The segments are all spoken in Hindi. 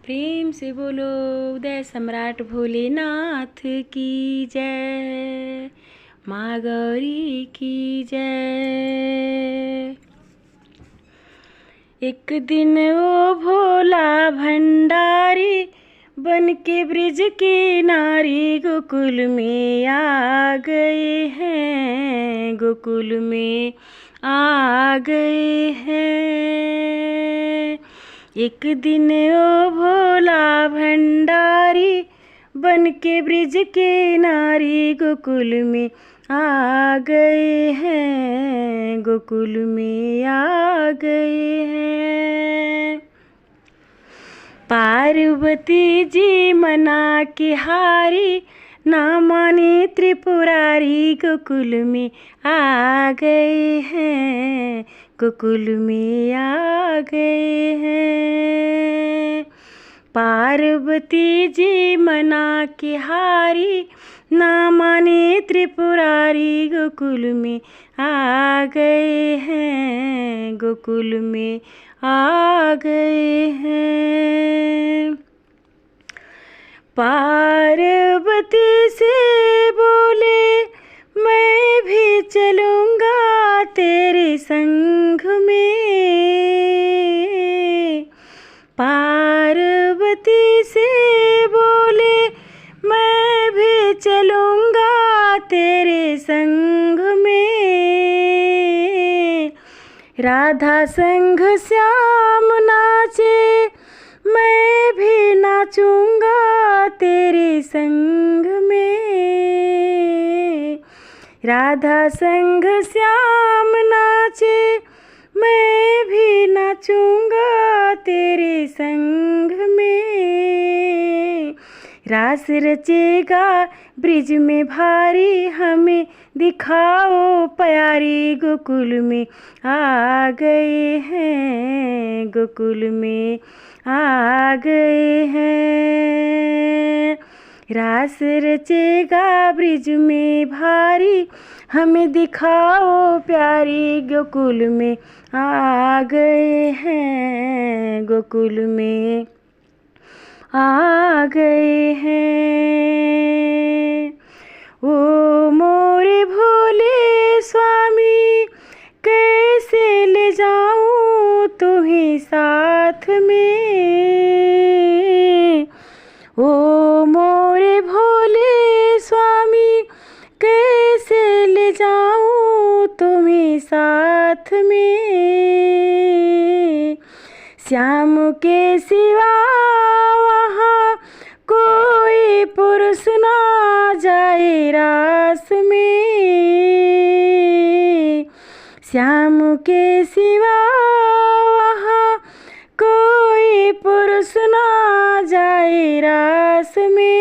प्रेम से बोलो उदय सम्राट भोलेनाथ की जय, माँ गौरी की जय। एक दिन वो भोला भंडारी बन के ब्रिज की नारी गोकुल में आ गए हैं, गोकुल में आ गए हैं। एक दिन ओ भोला भंडारी बन के ब्रिज के नारी गोकुल में आ गए हैं, गोकुल में आ गए हैं। पार्वती जी मना के हारी ना माने त्रिपुरारी गोकुल में आ गए हैं, गोकुल में आ गए हैं। पार्वती जी मना के हारी ना माने त्रिपुरारी गोकुल में आ गए हैं, गोकुल में आ गए हैं। पार्वती से बोले मैं भी चलूँगा तेरे संग में। पार्वती से बोले मैं भी चलूँगा तेरे संग में। राधा संग श्याम नाचे मैं भी नाचूँगा तेरे संग में। राधा संग श्याम नाचे मैं भी नाचूँगा तेरे संग में। रास रचेगा ब्रिज में भारी हमें दिखाओ प्यारी गोकुल में आ गए हैं, गोकुल में आ गए हैं। रास रचेगा ब्रिज में भारी हमें दिखाओ प्यारी गोकुल में आ गए हैं, गोकुल में आ गए हैं। ओ मोरे भोले स्वामी कैसे ले जाऊं तुम्हें साथ में। ओ मोरे भोले स्वामी कैसे ले जाऊं तुम्हें साथ में। श्याम के सिवा वहाँ कोई पुरुष ना जाए रास में। श्याम के सिवा वहाँ कोई पुरुष ना जाए रास में।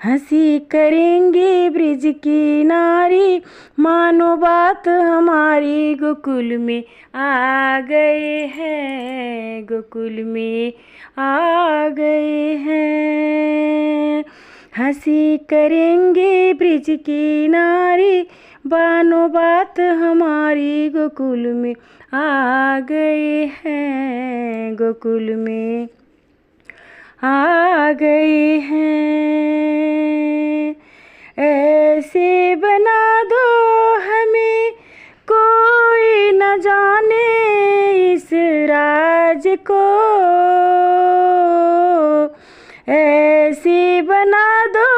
हंसी करेंगे ब्रिज की नारी मानो बात हमारी गोकुल में आ गए हैं, गोकुल में आ गए हैं। हंसी करेंगे ब्रिज की नारी बानो बात हमारी गोकुल में आ गए हैं, गोकुल में आ गए हैं। ऐसे बना दो हमें कोई न जाने इस राज को। ऐसे बना दो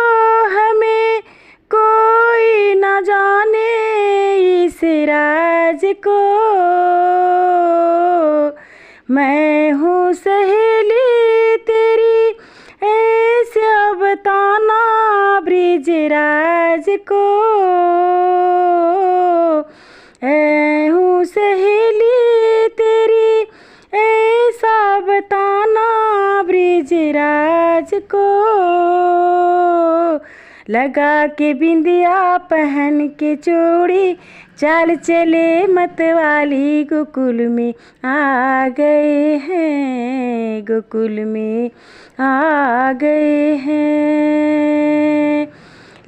हमें कोई न जाने इस राज को। मैं हूँ सहेली तेरी ऐसे बताना ब्रिज राज को। ऐ हूँ सहेली तेरी ऐसा बताना ब्रिज राज को। लगा के बिंदिया पहन के चूड़ी चाल चले मतवाली गोकुल में आ गए हैं, गोकुल में आ गए हैं।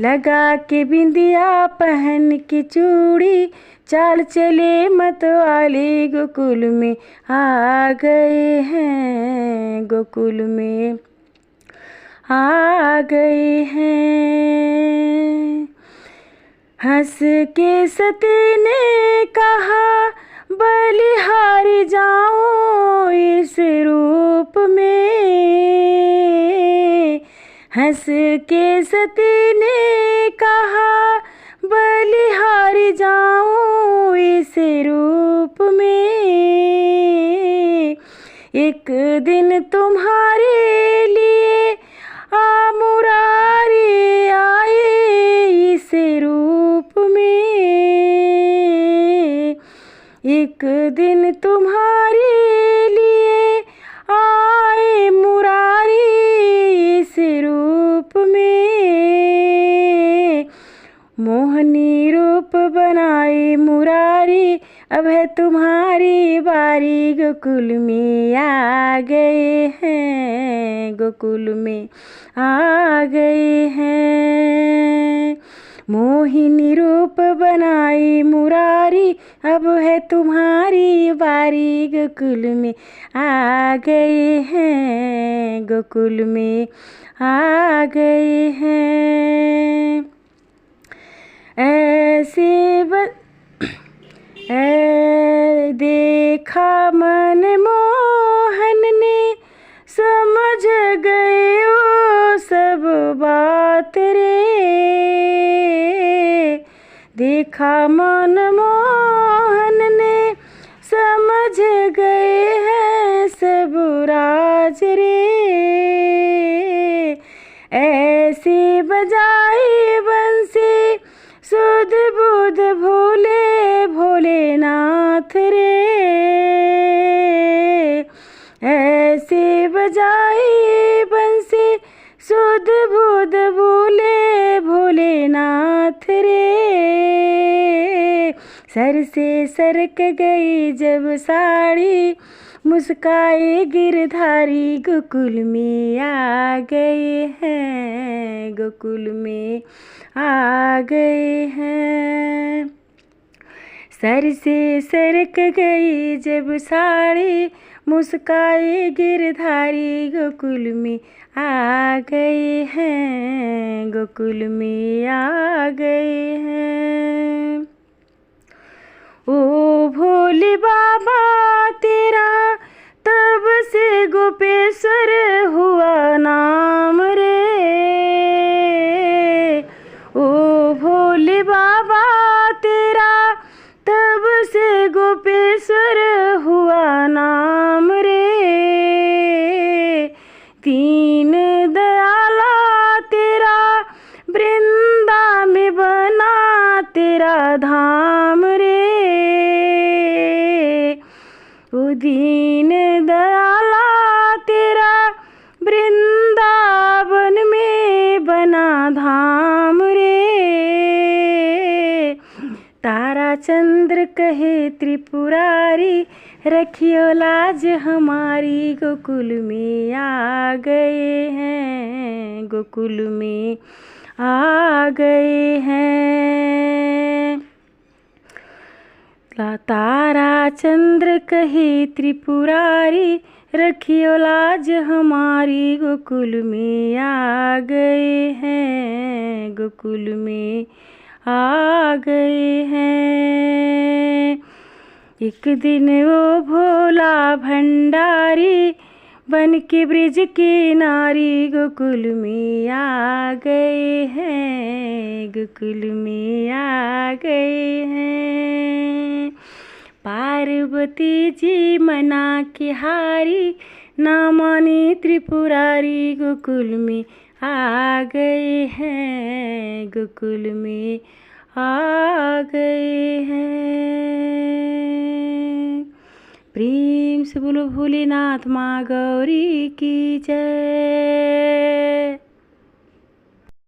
लगा के बिंदिया पहन के चूड़ी चाल चले मतवाली गोकुल में आ गए हैं। गोकुल में आ गए हैं। हंस के सती ने कहा बलिहारी जाऊं इस रूप में। हंस के सती ने कहा बलिहारी जाऊं इस रूप में। एक दिन तुम्हारे लिए मुरारी आए इस रूप में। एक दिन तुम्हारे लिए आए मुरारी इस रूप में। मोहनी रूप बनाए मुरारी अब है तुम्हारी बारी। गोकुल में आ गए हैं, गोकुल में आ गए हैं। मोहिनी रूप बनाई मुरारी अब है तुम्हारी बारी। गोकुल में आ गए हैं, गोकुल में आ गए हैं। ऐसे देखा मन मोहन ने समझ गए वो सब बात रे। देखा मन मोहन ने समझ गए हैं सब राज रे। ऐसे बजाए बंसी सुध बुध भोले भोलेनाथ रे। ऐसे बजाए बंसी सुध बुध भोले भोलेनाथ रे। सर से सरक गई जब साड़ी मुस्काए गिरधारी। गोकुल में आ गए हैं, गोकुल में आ गए हैं। सर से सरक गई जब साड़ी मुस्काए गिरधारी। गोकुल में आ गए हैं, गोकुल में आ गए हैं। ओ भोले बाबा तेरा तब से गोपेश्वर हुआ नाम रे। ओ भोले बाबा तेरा तब से गोपेश्वर हुआ नाम रे। दीन दयाला तेरा वृंदा में बना तेरा धाम रे। ओ दीन दयाला तेरा वृंदावन में बना धाम रे। तारा चंद्र कहे त्रिपुरारी रखियो लाज हमारी। गोकुल में आ गए हैं, गोकुल में आ गए हैं। तारा चंद्र कहे त्रिपुरारी रखियो लाज हमारी। गोकुल में आ गए हैं, गोकुल में आ गए हैं। एक दिन वो भोला भंडारी बन के ब्रिज की नारी। गोकुल में आ गए हैं, गोकुल में आ गए हैं। पार्वती जी मना के हारी ना मानी त्रिपुरारी। गोकुल में आ गए हैं, गोकुल में आ गए हैं। प्रेम से बोलो भोलेनाथ माँ गौरी की जय।